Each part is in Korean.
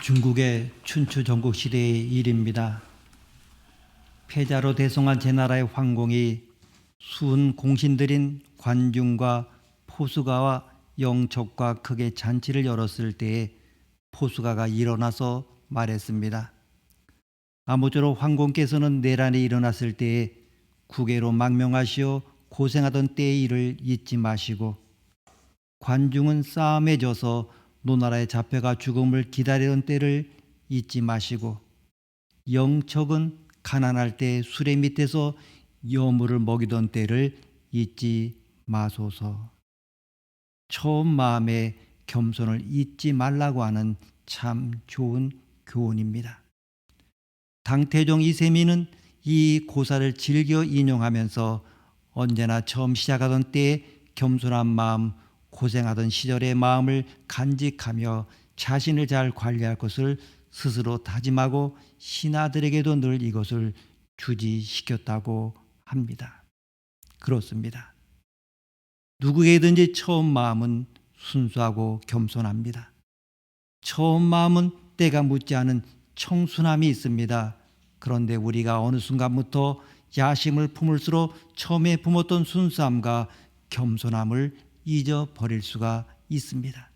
중국의 춘추 전국 시대의 일입니다. 패자로 대성한 제나라의 황공이 수은 공신들인 관중과 포수가와 영척과 크게 잔치를 열었을 때에 포수가가 일어나서 말했습니다. 아무쪼록 황공께서는 내란이 일어났을 때에 국외로 망명하시어 고생하던 때의 일을 잊지 마시고, 관중은 싸움에 져서 노나라에 잡혀가 죽음을 기다리던 때를 잊지 마시고, 영척은 가난할 때 수레 밑에서 여물을 먹이던 때를 잊지 마소서. 처음 마음의 겸손을 잊지 말라고 하는 참 좋은 교훈입니다. 당태종 이세민은 이 고사를 즐겨 인용하면서 언제나 처음 시작하던 때의 겸손한 마음, 고생하던 시절의 마음을 간직하며 자신을 잘 관리할 것을 스스로 다짐하고 신하들에게도 늘 이것을 주지시켰다고 합니다. 그렇습니다. 누구에게든지 처음 마음은 순수하고 겸손합니다. 처음 마음은 때가 묻지 않은 청순함이 있습니다. 그런데 우리가 어느 순간부터 야심을 품을수록 처음에 품었던 순수함과 겸손함을 잊어버릴 수가 있습니다.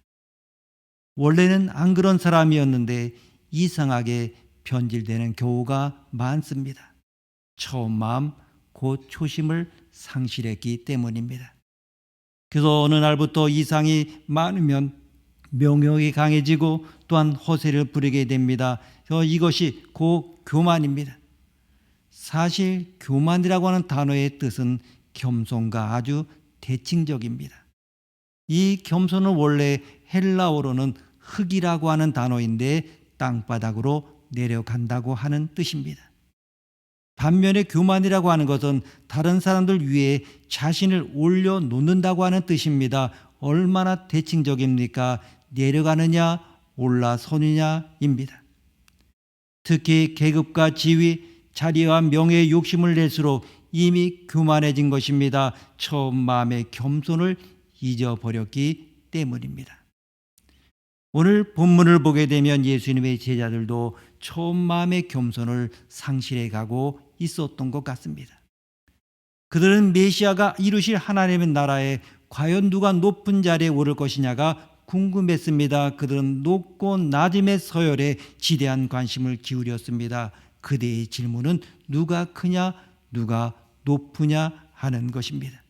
원래는 안 그런 사람이었는데 이상하게 변질되는 경우가 많습니다. 처음 마음, 곧 초심을 상실했기 때문입니다. 그래서 어느 날부터 이상이 많으면 명욕이 강해지고 또한 허세를 부리게 됩니다. 이것이 곧 교만입니다. 사실 교만이라고 하는 단어의 뜻은 겸손과 아주 대칭적입니다. 이 겸손은 원래 헬라어로는 흙이라고 하는 단어인데 땅바닥으로 내려간다고 하는 뜻입니다. 반면에 교만이라고 하는 것은 다른 사람들 위에 자신을 올려놓는다고 하는 뜻입니다. 얼마나 대칭적입니까? 내려가느냐 올라서느냐입니다. 특히 계급과 지위, 자리와 명예의 욕심을 낼수록 이미 교만해진 것입니다. 처음 마음의 겸손을 잊어버렸기 때문입니다. 오늘 본문을 보게 되면 예수님의 제자들도 처음 마음의 겸손을 상실해가고 있었던 것 같습니다. 그들은 메시아가 이루실 하나님의 나라에 과연 누가 높은 자리에 오를 것이냐가 궁금했습니다. 그들은 높고 낮음의 서열에 지대한 관심을 기울였습니다. 그들의 질문은 누가 크냐, 누가 높으냐 하는 것입니다.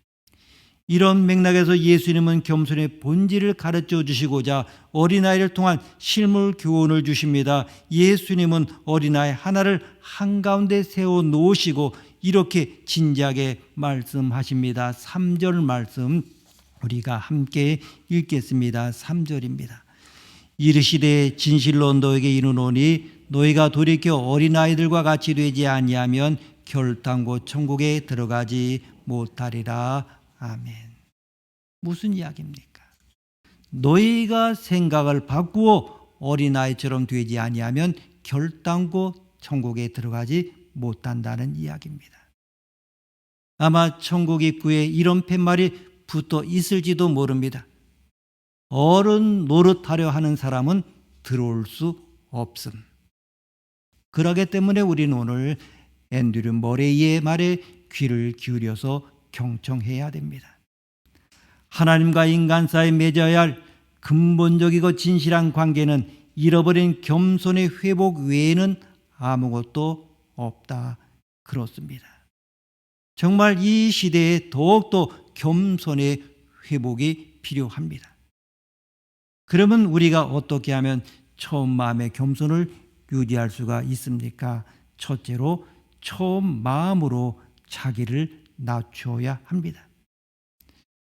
이런 맥락에서 예수님은 겸손의 본질을 가르쳐 주시고자 어린아이를 통한 실물 교훈을 주십니다. 예수님은 어린아이 하나를 한가운데 세워 놓으시고 이렇게 진지하게 말씀하십니다. 3절 말씀 우리가 함께 읽겠습니다. 3절입니다. 이르시되 진실로 너에게 이르노니 너희가 돌이켜 어린아이들과 같이 되지 아니하면 결단코 천국에 들어가지 못하리라. 아멘. 무슨 이야기입니까? 너희가 생각을 바꾸어 어린아이처럼 되지 아니하면 결단코 천국에 들어가지 못한다는 이야기입니다. 아마 천국 입구에 이런 팻말이 붙어 있을지도 모릅니다. 어른 노릇하려 하는 사람은 들어올 수 없음. 그러기 때문에 우리는 오늘 앤드류 머레이의 말에 귀를 기울여서 경청해야 됩니다. 하나님과 인간 사이에 맺어야 할 근본적이고 진실한 관계는 잃어버린 겸손의 회복 외에는 아무것도 없다. 그렇습니다. 정말 이 시대에 더욱더 겸손의 회복이 필요합니다. 그러면 우리가 어떻게 하면 처음 마음의 겸손을 유지할 수가 있습니까? 첫째로 처음 마음으로 자기를 낮춰야 합니다.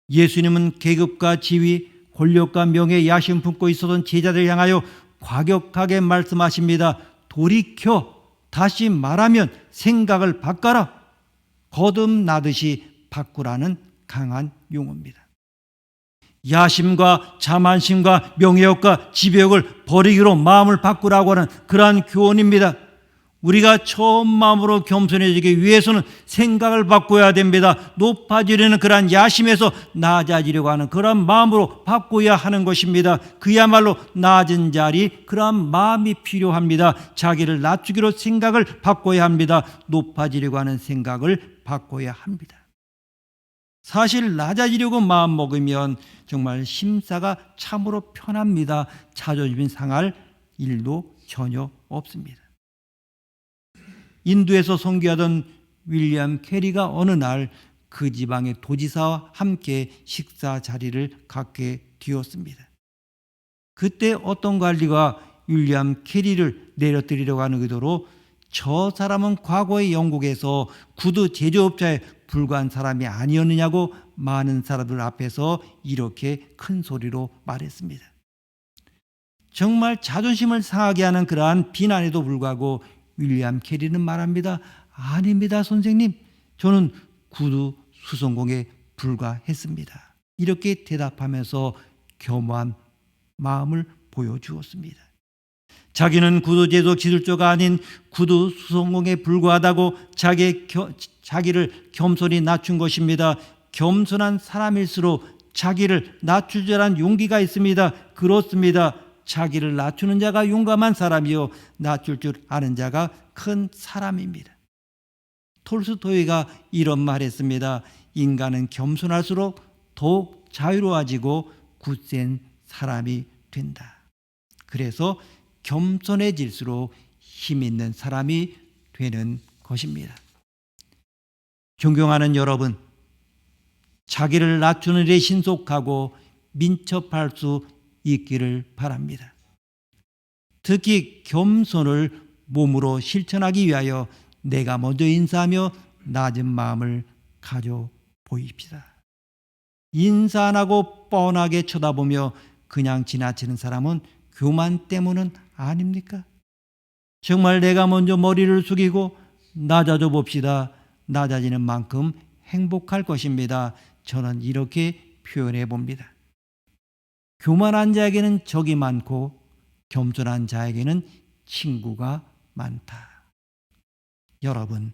예수님은 계급과 지위, 권력과 명예, 야심 품고 있었던 제자들을 향하여 과격하게 말씀하십니다. 돌이켜, 다시 말하면 생각을 바꿔라. 거듭나듯이 바꾸라는 강한 용어입니다. 야심과 자만심과 명예욕과 지배욕을 버리기로 마음을 바꾸라고 하는 그러한 교훈입니다. 우리가 처음 마음으로 겸손해지기 위해서는 생각을 바꿔야 됩니다. 높아지려는 그러한 야심에서 낮아지려고 하는 그러한 마음으로 바꿔야 하는 것입니다. 그야말로 낮은 자리, 그러한 마음이 필요합니다. 자기를 낮추기로 생각을 바꿔야 합니다. 높아지려고 하는 생각을 바꿔야 합니다. 사실 낮아지려고 마음먹으면 정말 심사가 참으로 편합니다. 자존심이 상할 일도 전혀 없습니다. 인도에서 선교하던 윌리엄 캐리가 어느 날 그 지방의 도지사와 함께 식사 자리를 갖게 되었습니다. 그때 어떤 관리가 윌리엄 캐리를 내려뜨리려고 하는 의도로 저 사람은 과거의 영국에서 구두 제조업자에 불과한 사람이 아니었느냐고 많은 사람들 앞에서 이렇게 큰 소리로 말했습니다. 정말 자존심을 상하게 하는 그러한 비난에도 불구하고 윌리엄 캐리는 말합니다. 아닙니다, 선생님. 저는 구두 수선공에 불과했습니다. 이렇게 대답하면서 겸허한 마음을 보여주었습니다. 자기는 구두 제조 기술자가 아닌 구두 수선공에 불과하다고 자기를 겸손히 낮춘 것입니다. 겸손한 사람일수록 자기를 낮추자란 용기가 있습니다. 그렇습니다. 자기를 낮추는 자가 용감한 사람이요 낮출 줄 아는 자가 큰 사람입니다. 톨스토이가 이런 말했습니다. 인간은 겸손할수록 더욱 자유로워지고 굳센 사람이 된다. 그래서 겸손해질수록 힘 있는 사람이 되는 것입니다. 존경하는 여러분, 자기를 낮추는 데 신속하고 민첩할 수 있기를 바랍니다. 특히 겸손을 몸으로 실천하기 위하여 내가 먼저 인사하며 낮은 마음을 가져 보입시다. 인사 안 하고 뻔하게 쳐다보며 그냥 지나치는 사람은 교만 때문은 아닙니까? 정말 내가 먼저 머리를 숙이고 낮아져 봅시다. 낮아지는 만큼 행복할 것입니다. 저는 이렇게 표현해 봅니다. 교만한 자에게는 적이 많고 겸손한 자에게는 친구가 많다. 여러분,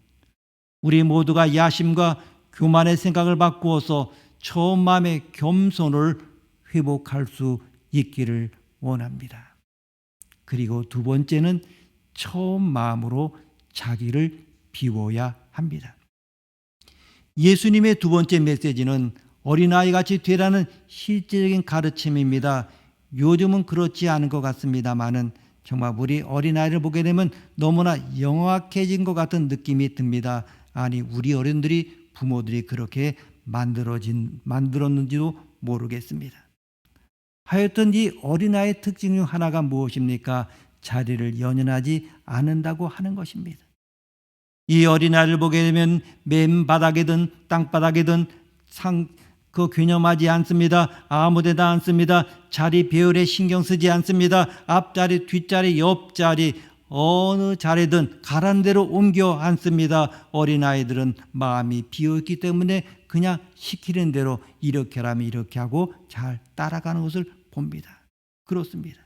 우리 모두가 야심과 교만의 생각을 바꾸어서 처음 마음의 겸손을 회복할 수 있기를 원합니다. 그리고 두 번째는 처음 마음으로 자기를 비워야 합니다. 예수님의 두 번째 메시지는 어린아이같이 되라는 실제적인 가르침입니다. 요즘은 그렇지 않은 것 같습니다만은 정말 우리 어린아이를 보게 되면 너무나 영악해진 것 같은 느낌이 듭니다. 아니, 우리 어른들이 부모들이 그렇게 만들었는지도 모르겠습니다. 하여튼 이 어린아이의 특징 중 하나가 무엇입니까? 자리를 연연하지 않는다고 하는 것입니다. 이 어린아이를 보게 되면 맨바닥이든 땅바닥이든 괴념하지 않습니다. 아무데나 앉습니다. 자리 배열에 신경 쓰지 않습니다. 앞자리, 뒷자리, 옆자리 어느 자리든 가란 대로 옮겨 앉습니다. 어린아이들은 마음이 비어있기 때문에 그냥 시키는 대로 이렇게 하면 이렇게 하고 잘 따라가는 것을 봅니다. 그렇습니다.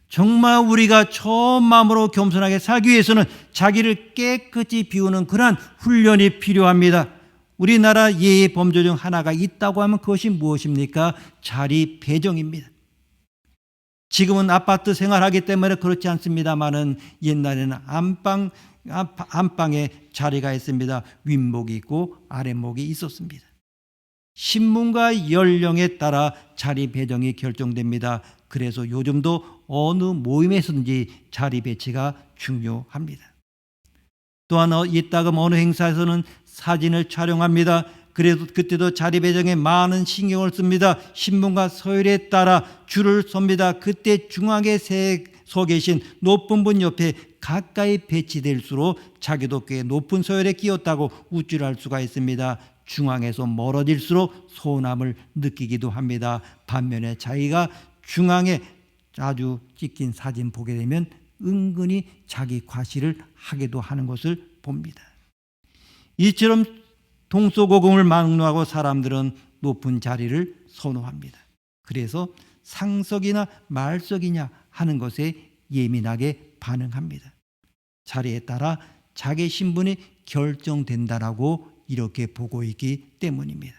정말 우리가 처음 마음으로 겸손하게 살기 위해서는 자기를 깨끗이 비우는 그러한 훈련이 필요합니다. 우리나라 예의 범죄 중 하나가 있다고 하면 그것이 무엇입니까? 자리 배정입니다. 지금은 아파트 생활하기 때문에 그렇지 않습니다만은 옛날에는 안방에 자리가 있습니다. 윗목이 있고 아랫목이 있었습니다. 신분과 연령에 따라 자리 배정이 결정됩니다. 그래서 요즘도 어느 모임에서든지 자리 배치가 중요합니다. 또한 이따금 어느 행사에서는 사진을 촬영합니다. 그래도 그때도 자리 배정에 많은 신경을 씁니다. 신분과 서열에 따라 줄을 섭니다. 그때 중앙에 서 계신 높은 분 옆에 가까이 배치될수록 자기도 꽤 높은 서열에 끼었다고 우쭐할 수가 있습니다. 중앙에서 멀어질수록 소홀함을 느끼기도 합니다. 반면에 자기가 중앙에 아주 찍힌 사진 보게 되면 은근히 자기 과시를 하기도 하는 것을 봅니다. 이처럼 동서고금을 막론하고 사람들은 높은 자리를 선호합니다. 그래서 상석이나 말석이냐 하는 것에 예민하게 반응합니다. 자리에 따라 자기 신분이 결정된다라고 이렇게 보고 있기 때문입니다.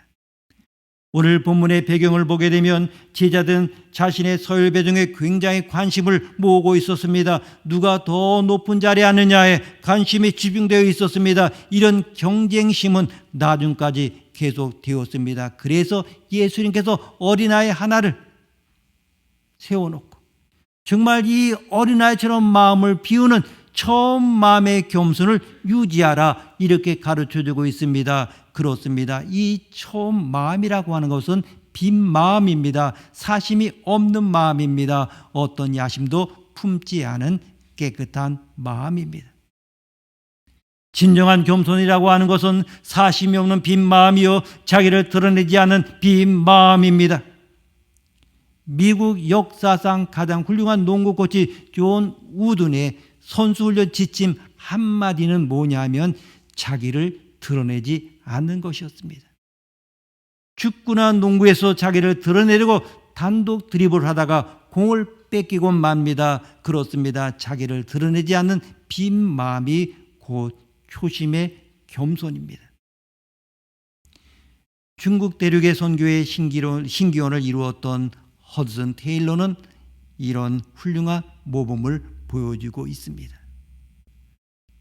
오늘 본문의 배경을 보게 되면 제자들은 자신의 서열 배정에 굉장히 관심을 모으고 있었습니다. 누가 더 높은 자리에 앉느냐에 관심이 집중되어 있었습니다. 이런 경쟁심은 나중까지 계속되었습니다. 그래서 예수님께서 어린아이 하나를 세워놓고 정말 이 어린아이처럼 마음을 비우는 처음 마음의 겸손을 유지하라 이렇게 가르쳐주고 있습니다. 그렇습니다. 이 처음 마음이라고 하는 것은 빈 마음입니다. 사심이 없는 마음입니다. 어떤 야심도 품지 않은 깨끗한 마음입니다. 진정한 겸손이라고 하는 것은 사심이 없는 빈 마음이요 자기를 드러내지 않는 빈 마음입니다. 미국 역사상 가장 훌륭한 농구 코치 존 우든의 선수훈련 지침 한마디는 뭐냐면 자기를 드러내지 않는 것이었습니다. 축구나 농구에서 자기를 드러내려고 단독 드리블을 하다가 공을 뺏기고 맙니다. 그렇습니다. 자기를 드러내지 않는 빈 마음이 곧 초심의 겸손입니다. 중국 대륙의 선교의 신기원을 이루었던 허드슨 테일러는 이런 훌륭한 모범을 보여주고 있습니다.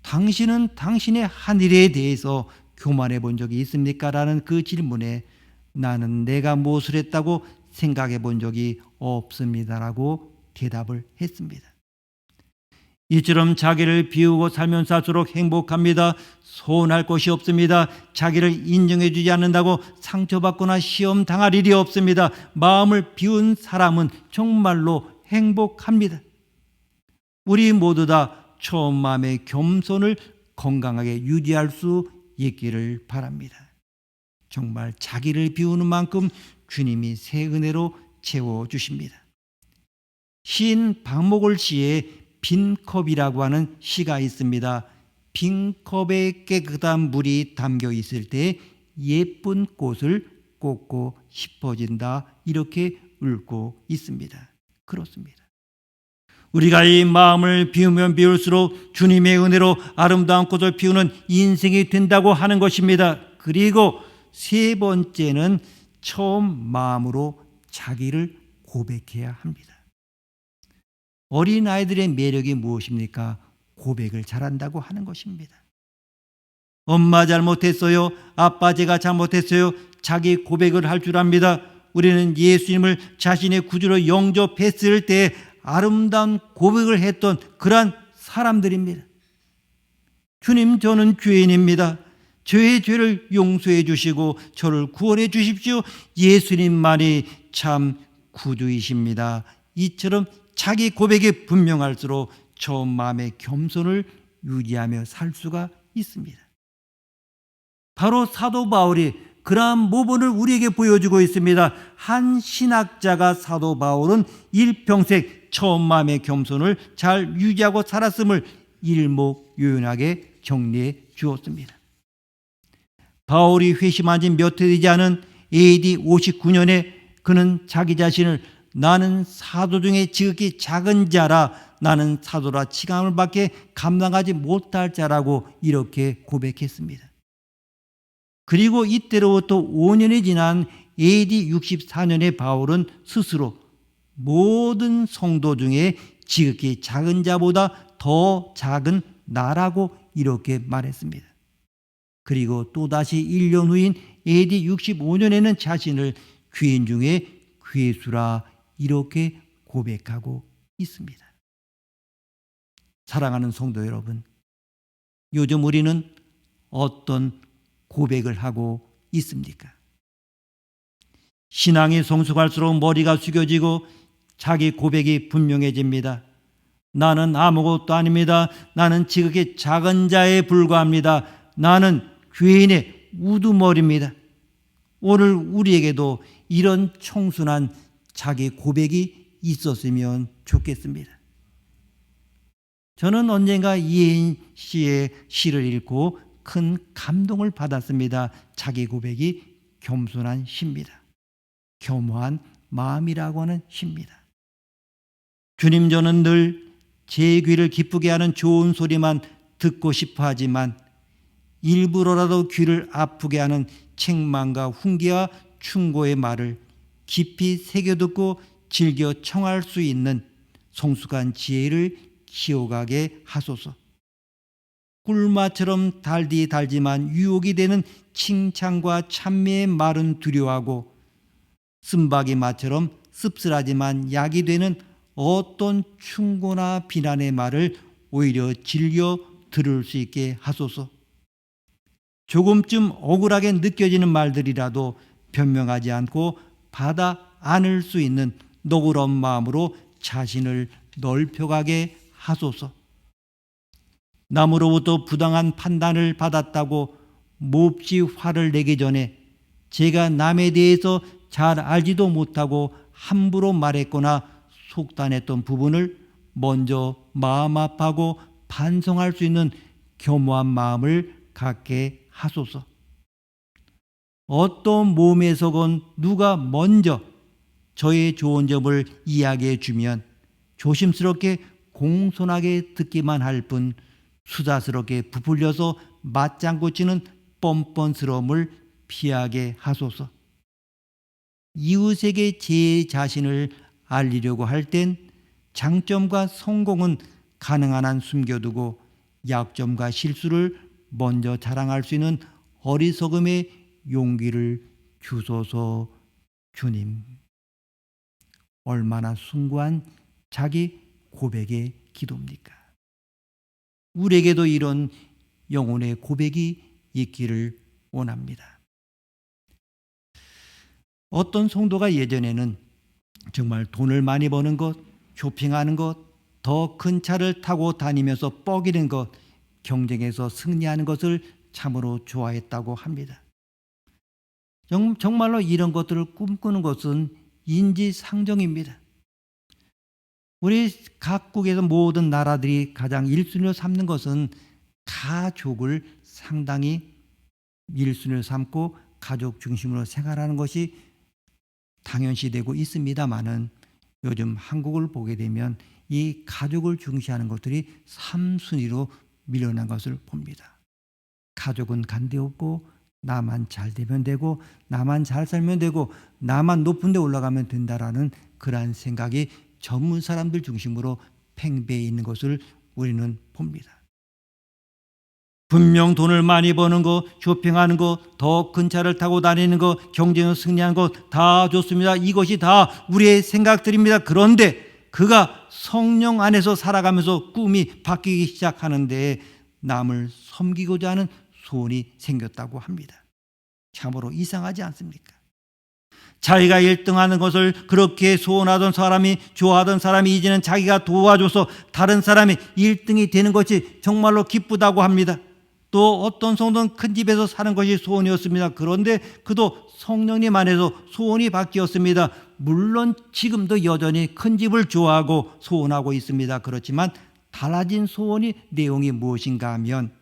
당신은 당신의 한 일에 대해서 교만해 본 적이 있습니까? 라는 그 질문에 나는 내가 무엇을 했다고 생각해 본 적이 없습니다라고 대답을 했습니다. 이처럼 자기를 비우고 살면 살수록 행복합니다. 서운할 것이 없습니다. 자기를 인정해 주지 않는다고 상처받거나 시험 당할 일이 없습니다. 마음을 비운 사람은 정말로 행복합니다. 우리 모두 다 처음 마음의 겸손을 건강하게 유지할 수 있기를 바랍니다. 정말 자기를 비우는 만큼 주님이 새 은혜로 채워주십니다. 시인 박목월 시의 빈 컵이라고 하는 시가 있습니다. 빈 컵에 깨끗한 물이 담겨 있을 때 예쁜 꽃을 꽂고 싶어진다 이렇게 읊고 있습니다. 그렇습니다. 우리가 이 마음을 비우면 비울수록 주님의 은혜로 아름다운 꽃을 피우는 인생이 된다고 하는 것입니다. 그리고 세 번째는 처음 마음으로 자기를 고백해야 합니다. 어린아이들의 매력이 무엇입니까? 고백을 잘한다고 하는 것입니다. 엄마 잘못했어요. 아빠 제가 잘못했어요. 자기 고백을 할 줄 압니다. 우리는 예수님을 자신의 구주로 영접했을 때 아름다운 고백을 했던 그러한 사람들입니다. 주님, 저는 죄인입니다. 저의 죄를 용서해 주시고 저를 구원해 주십시오. 예수님만이 참 구주이십니다. 이처럼 자기 고백이 분명할수록 처음 마음의 겸손을 유지하며 살 수가 있습니다. 바로 사도 바울이 그러한 모범을 우리에게 보여주고 있습니다. 한 신학자가 사도 바울은 일평생 처음 마음의 겸손을 잘 유지하고 살았음을 일목요연하게 정리해 주었습니다. 바울이 회심한 지 몇 해 되지 않은 AD 59년에 그는 자기 자신을 나는 사도 중에 지극히 작은 자라, 나는 사도라 치감을 밖에 감당하지 못할 자라고 이렇게 고백했습니다. 그리고 이때로부터 5년이 지난 AD 64년에 바울은 스스로 모든 성도 중에 지극히 작은 자보다 더 작은 나라고 이렇게 말했습니다. 그리고 또다시 1년 후인 AD 65년에는 자신을 귀인 중에 괴수라 이렇게 고백하고 있습니다. 사랑하는 성도 여러분, 요즘 우리는 어떤 고백을 하고 있습니까? 신앙이 성숙할수록 머리가 숙여지고 자기 고백이 분명해집니다. 나는 아무것도 아닙니다. 나는 지극히 작은 자에 불과합니다. 나는 죄인의 우두머리입니다. 오늘 우리에게도 이런 청순한 자기 고백이 있었으면 좋겠습니다. 저는 언젠가 이혜인 씨의 시를 읽고 큰 감동을 받았습니다. 자기 고백이 겸손한 시입니다. 겸허한 마음이라고 하는 시입니다. 주님, 저는 늘 제 귀를 기쁘게 하는 좋은 소리만 듣고 싶어 하지만 일부러라도 귀를 아프게 하는 책망과 훈계와 충고의 말을 깊이 새겨듣고 즐겨 청할 수 있는 성숙한 지혜를 키워가게 하소서. 꿀맛처럼 달지만 유혹이 되는 칭찬과 찬미의 말은 두려워하고 쓴바기 맛처럼 씁쓸하지만 약이 되는 어떤 충고나 비난의 말을 오히려 즐겨 들을 수 있게 하소서. 조금쯤 억울하게 느껴지는 말들이라도 변명하지 않고 받아 안을 수 있는 너그러운 마음으로 자신을 넓혀가게 하소서. 남으로부터 부당한 판단을 받았다고 몹시 화를 내기 전에 제가 남에 대해서 잘 알지도 못하고 함부로 말했거나 속단했던 부분을 먼저 마음 아파하고 반성할 수 있는 겸허한 마음을 갖게 하소서. 어떤 몸에서건 누가 먼저 저의 좋은 점을 이야기해 주면 조심스럽게 공손하게 듣기만 할 뿐 수다스럽게 부풀려서 맞장구 치는 뻔뻔스러움을 피하게 하소서. 이웃에게 제 자신을 알리려고 할 땐 장점과 성공은 가능한 한 숨겨두고 약점과 실수를 먼저 자랑할 수 있는 어리석음의 용기를 주소서. 주님. 얼마나 숭고한 자기 고백의 기도입니까? 우리에게도 이런 영혼의 고백이 있기를 원합니다. 어떤 성도가 예전에는 정말 돈을 많이 버는 것, 쇼핑하는 것, 더 큰 차를 타고 다니면서 뻐기는 것, 경쟁에서 승리하는 것을 참으로 좋아했다고 합니다. 정말로 이런 것들을 꿈꾸는 것은 인지상정입니다. 우리 각국에서 모든 나라들이 가장 1순위로 삼는 것은 가족을 상당히 1순위로 삼고 가족 중심으로 생활하는 것이 당연시되고 있습니다마는 요즘 한국을 보게 되면 이 가족을 중시하는 것들이 3순위로 밀려난 것을 봅니다. 가족은 간데없고 나만 잘 되면 되고 나만 잘 살면 되고 나만 높은 데 올라가면 된다라는 그러한 생각이 전문 사람들 중심으로 팽배해 있는 것을 우리는 봅니다. 분명 돈을 많이 버는 거, 쇼핑하는 거, 더 큰 차를 타고 다니는 거, 경쟁에서 승리하는 거 다 좋습니다. 이것이 다 우리의 생각들입니다. 그런데 그가 성령 안에서 살아가면서 꿈이 바뀌기 시작하는데 남을 섬기고자 하는 소원이 생겼다고 합니다. 참으로 이상하지 않습니까? 자기가 1등하는 것을 그렇게 소원하던 사람이, 좋아하던 사람이 이제는 자기가 도와줘서 다른 사람이 1등이 되는 것이 정말로 기쁘다고 합니다. 또 어떤 성도는 큰 집에서 사는 것이 소원이었습니다. 그런데 그도 성령님 안에서 소원이 바뀌었습니다. 물론 지금도 여전히 큰 집을 좋아하고 소원하고 있습니다. 그렇지만 달라진 소원이 내용이 무엇인가 하면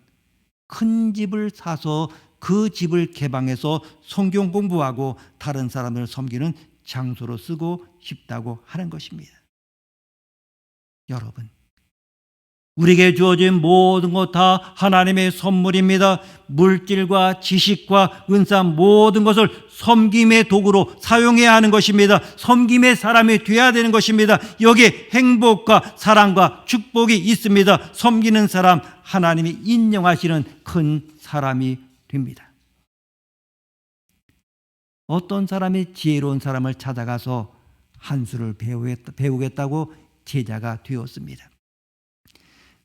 큰 집을 사서 그 집을 개방해서 성경 공부하고 다른 사람을 섬기는 장소로 쓰고 싶다고 하는 것입니다. 여러분, 우리에게 주어진 모든 것 다 하나님의 선물입니다. 물질과 지식과 은사 모든 것을 섬김의 도구로 사용해야 하는 것입니다. 섬김의 사람이 되어야 되는 것입니다. 여기에 행복과 사랑과 축복이 있습니다. 섬기는 사람, 하나님이 인정하시는 큰 사람이 됩니다. 어떤 사람이 지혜로운 사람을 찾아가서 한 수를 배우겠다고 제자가 되었습니다.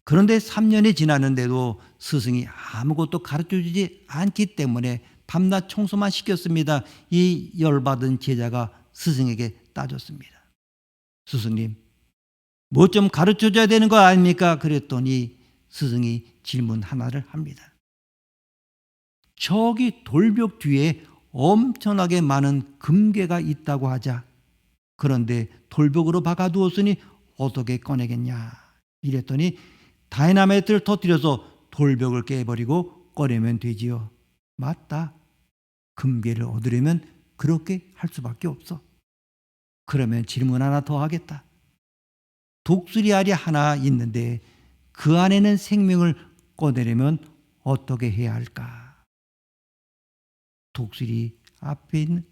그런데 3년이 지났는데도 스승이 아무것도 가르쳐주지 않기 때문에 밤낮 청소만 시켰습니다. 이 열받은 제자가 스승에게 따졌습니다. 스승님, 뭐 좀 가르쳐줘야 되는 거 아닙니까? 그랬더니 스승이 질문 하나를 합니다. 저기 돌벽 뒤에 엄청나게 많은 금괴가 있다고 하자. 그런데 돌벽으로 박아두었으니 어떻게 꺼내겠냐? 이랬더니 다이나마이트를 터뜨려서 돌벽을 깨버리고 꺼내면 되지요. 맞다. 금괴를 얻으려면 그렇게 할 수밖에 없어. 그러면 질문 하나 더 하겠다. 독수리 알이 하나 있는데 그 안에는 생명을 꺼내려면 어떻게 해야 할까? 독수리 앞에 있는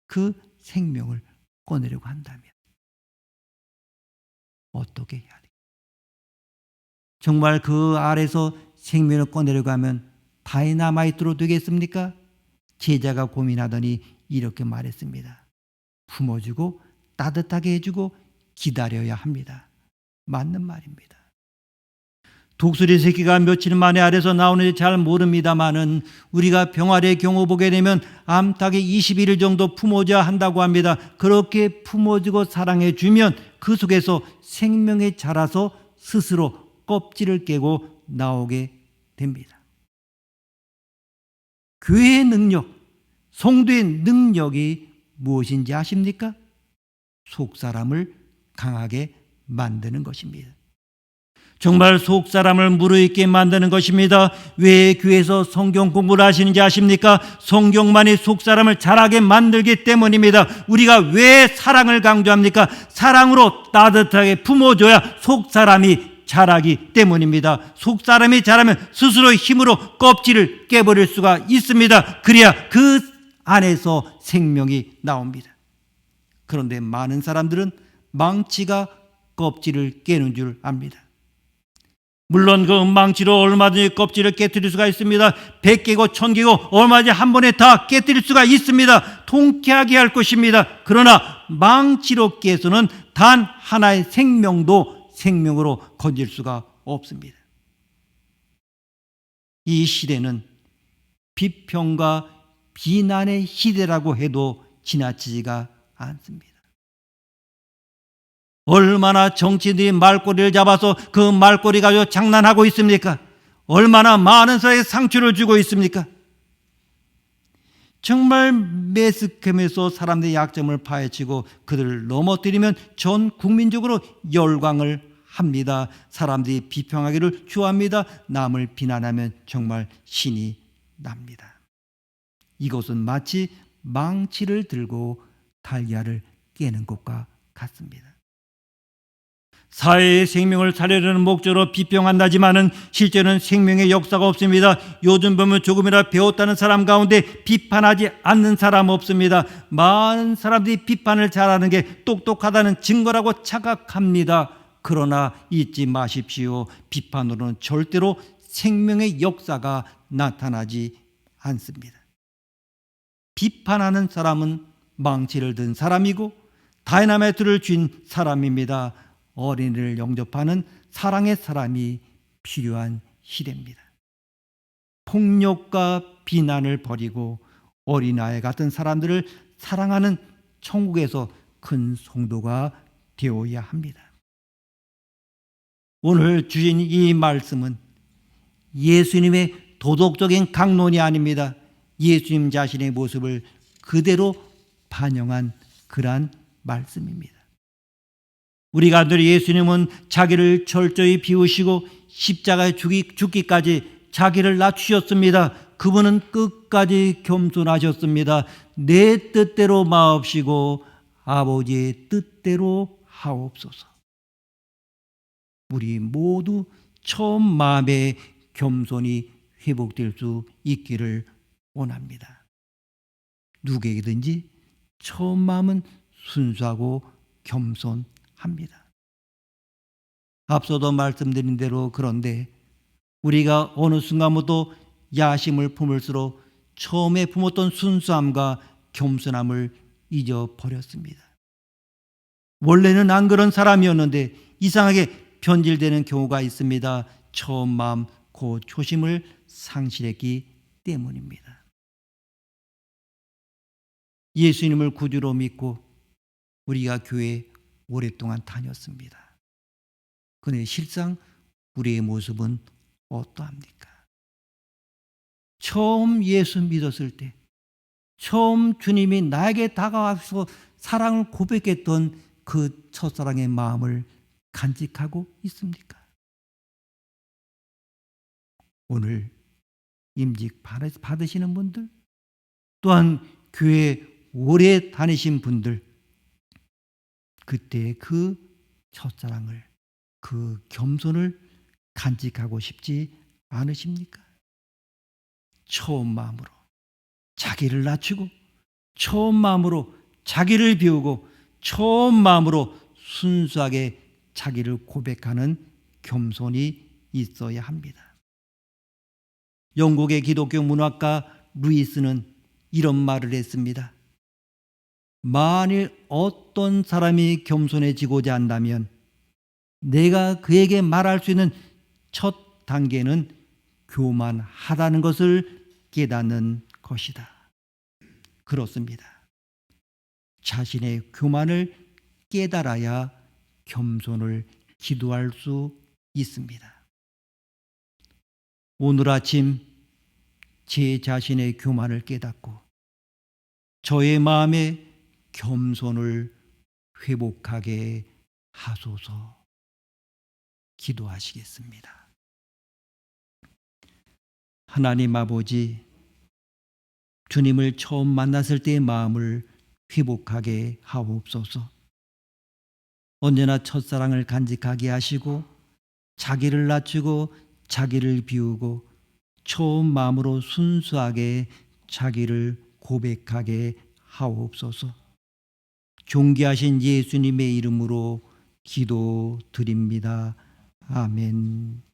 그 생명을 꺼내려고 한다면 어떻게 해야 할까? 정말 그 알에서 생명을 꺼내려고 하면 다이 남아있도록 되겠습니까? 제자가 고민하더니 이렇게 말했습니다. 품어주고 따뜻하게 해주고 기다려야 합니다. 맞는 말입니다. 독수리 새끼가 며칠 만에 알에서 나오는지 잘 모릅니다마는 우리가 병아리의 경우 보게 되면 암탉에 21일 정도 품어줘야 한다고 합니다. 그렇게 품어주고 사랑해주면 그 속에서 생명이 자라서 스스로 껍질을 깨고 나오게 됩니다. 교회의 능력, 성도의 능력이 무엇인지 아십니까? 속사람을 강하게 만드는 것입니다. 정말 속사람을 무르익게 만드는 것입니다. 왜 교회에서 성경 공부를 하시는지 아십니까? 성경만이 속사람을 자라게 만들기 때문입니다. 우리가 왜 사랑을 강조합니까? 사랑으로 따뜻하게 품어줘야 속사람이 자라기 때문입니다. 속사람이 자라면 스스로 힘으로 껍질을 깨버릴 수가 있습니다. 그래야 그 안에서 생명이 나옵니다. 그런데 많은 사람들은 망치가 껍질을 깨는 줄 압니다. 물론 그 망치로 얼마든지 껍질을 깨뜨릴 수가 있습니다. 100개고 1000개고 얼마든지 한 번에 다 깨뜨릴 수가 있습니다. 통쾌하게 할 것입니다. 그러나 망치로 깨서는 단 하나의 생명도 생명으로 건질 수가 없습니다. 이 시대는 비평과 비난의 시대라고 해도 지나치지가 않습니다. 얼마나 정치인들이 말꼬리를 잡아서 그 말꼬리 가지고 장난하고 있습니까? 얼마나 많은 사람에게 상처를 주고 있습니까? 정말 매스컴에서 사람들의 약점을 파헤치고 그들을 넘어뜨리면 전 국민적으로 열광을 합니다. 사람들이 비평하기를 좋아합니다. 남을 비난하면 정말 신이 납니다. 이것은 마치 망치를 들고 달걀을 깨는 것과 같습니다. 사회의 생명을 살리려는 목적으로 비평한다지만은 실제는 생명의 역사가 없습니다. 요즘 보면 조금이라 배웠다는 사람 가운데 비판하지 않는 사람 없습니다. 많은 사람들이 비판을 잘하는 게 똑똑하다는 증거라고 착각합니다. 그러나 잊지 마십시오. 비판으로는 절대로 생명의 역사가 나타나지 않습니다. 비판하는 사람은 망치를 든 사람이고 다이나마이트를 쥔 사람입니다. 어린이를 영접하는 사랑의 사람이 필요한 시대입니다. 폭력과 비난을 버리고 어린아이 같은 사람들을 사랑하는 천국에서 큰 성도가 되어야 합니다. 오늘 주신 이 말씀은 예수님의 도덕적인 강론이 아닙니다. 예수님 자신의 모습을 그대로 반영한 그러한 말씀입니다. 우리가 늘 예수님은 자기를 철저히 비우시고 십자가에 죽기까지 자기를 낮추셨습니다. 그분은 끝까지 겸손하셨습니다. 내 뜻대로 마옵시고 아버지의 뜻대로 하옵소서. 우리 모두 처음 마음의 겸손이 회복될 수 있기를 원합니다. 누구에게든지 처음 마음은 순수하고 겸손합니다. 앞서도 말씀드린 대로 그런데 우리가 어느 순간부터 야심을 품을수록 처음에 품었던 순수함과 겸손함을 잊어버렸습니다. 원래는 안 그런 사람이었는데 이상하게 변질되는 경우가 있습니다. 처음 마음, 그 초심을 상실했기 때문입니다. 예수님을 구주로 믿고 우리가 교회에 오랫동안 다녔습니다. 그런데 실상 우리의 모습은 어떠합니까? 처음 예수 믿었을 때, 처음 주님이 나에게 다가와서 사랑을 고백했던 그 첫사랑의 마음을 간직하고 있습니까? 오늘 임직 받으시는 분들, 또한 교회 오래 다니신 분들, 그때 그 첫사랑을 그 겸손을 간직하고 싶지 않으십니까? 처음 마음으로 자기를 낮추고, 처음 마음으로 자기를 비우고, 처음 마음으로 순수하게 자기를 고백하는 겸손이 있어야 합니다. 영국의 기독교 문학가 루이스는 이런 말을 했습니다. 만일 어떤 사람이 겸손해지고자 한다면 내가 그에게 말할 수 있는 첫 단계는 교만하다는 것을 깨닫는 것이다. 그렇습니다. 자신의 교만을 깨달아야 겸손을 기도할 수 있습니다. 오늘 아침 제 자신의 교만을 깨닫고 저의 마음에 겸손을 회복하게 하소서. 기도하시겠습니다. 하나님 아버지, 주님을 처음 만났을 때의 마음을 회복하게 하옵소서. 언제나 첫사랑을 간직하게 하시고 자기를 낮추고 자기를 비우고 처음 마음으로 순수하게 자기를 고백하게 하옵소서. 존귀하신 예수님의 이름으로 기도드립니다. 아멘.